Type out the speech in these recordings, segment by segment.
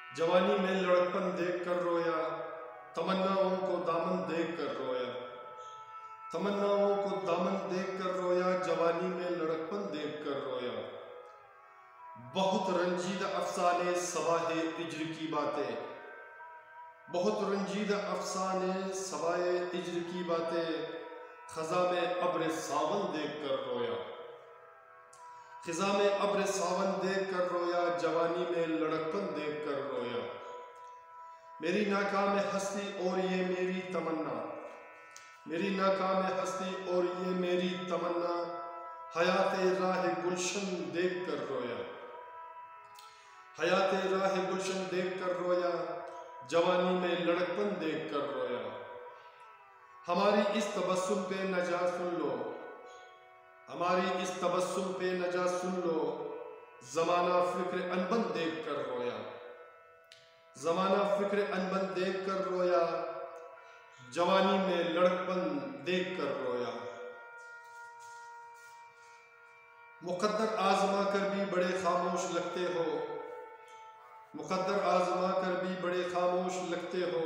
जवानी में लड़कपन देख कर रोया, तमन्नाओं को दामन देख कर रोया। तमन्नाओं को दामन देख कर रोया, जवानी में लड़कपन देख कर रोया। बहुत रंजीदा अफसाने सबाए इज्र की बातें, बहुत रंजीदा अफसाने सबाए इज्र की बातें। खज़ा में अब्र सावन देख कर रोया, खिज़ा में अब्र सावन देख कर रोया, जवानी में लड़कपन देख कर रोया। मेरी नाकाम हस्ती और ये मेरी तमन्ना, मेरी नाकाम हस्ती और ये मेरी तमन्ना। हयाते राह गुलशन देख कर रोया, हयाते राह गुलशन देख कर रोया, जवानी में लड़कपन देख कर रोया। हमारी इस तबस्सुम पे नजा सुन लो, हमारी इस तबस्सुम पे नजा सुन लो। ज़माना फ़िक्र अनबन देख कर रोया, ज़माना फ़िक्र अनबन देख कर रोया, जवानी में लड़कपन देख कर रोया। मुक़द्दर आज़मा कर भी बड़े खामोश लगते हो, मुक़द्दर आज़मा कर भी बड़े खामोश लगते हो।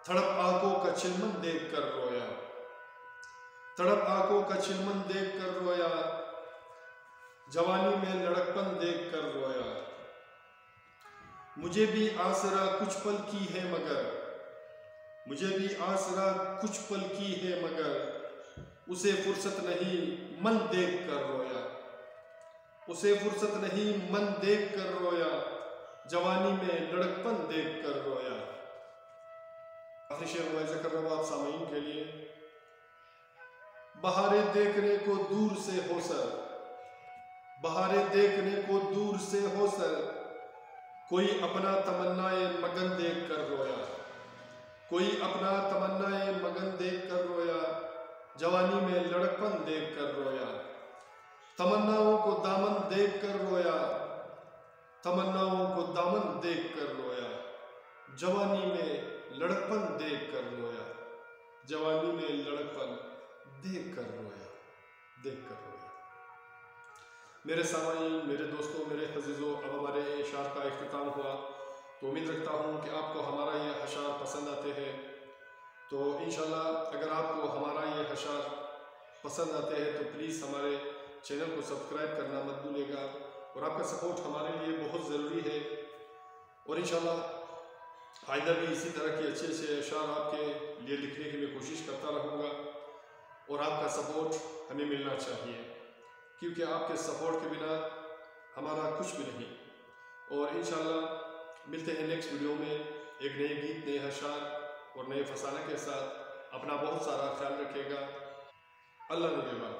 तड़प आंखों का चिलमन देख कर रोया, तड़प आंखों का चिलमन देख कर रोया, जवानी में लड़कपन देख कर रोया। मुझे भी आसरा कुछ पल की है मगर, मुझे भी आसरा कुछ पल की है मगर। उसे फुर्सत नहीं मन देख कर रोया, उसे फुर्सत नहीं मन देख कर रोया, जवानी में लड़कपन देख कर रोया। आखिरी शेर मुआवजा कर रहा हूँ आप सामीन के लिए। बहारें देखने को दूर से हो सर, बहारें देखने को दूर से हो सर। कोई अपना तमन्नाए मगन देख कर रोया, कोई अपना तमन्नाए मगन देख कर रोया, जवानी में लड़कपन देख कर रोया। तमन्नाओं को दामन देख कर रोया, तमन्नाओं को दामन देख कर रोया, जवानी में लड़कपन देख कर रोया, जवानी में लड़कपन देख कर रोया, देख कर रोया। मेरे सामाईन, मेरे दोस्तों, मेरे अज़ीज़ों, अब हमारे इशार का इख्तिताम हुआ, तो उम्मीद रखता हूँ कि आपको हमारा ये अशार पसंद आते हैं। तो इंशाल्लाह अगर आपको हमारा ये अशार पसंद आते हैं तो प्लीज़ हमारे चैनल को सब्सक्राइब करना मत भूलिएगा, और आपका सपोर्ट हमारे लिए बहुत ज़रूरी है। और इंशाल्लाह आइंदा भी इसी तरह के अच्छे अच्छे अशार आपके लिए लिखने की मैं कोशिश करता रहूँगा, और आपका सपोर्ट हमें मिलना चाहिए, क्योंकि आपके सपोर्ट के बिना हमारा कुछ भी नहीं। और इंशाल्लाह मिलते हैं नेक्स्ट वीडियो में एक नए गीत, नए अशार और नए फसाने के साथ। अपना बहुत सारा ख्याल रखिएगा। अल्लाह निगहबान।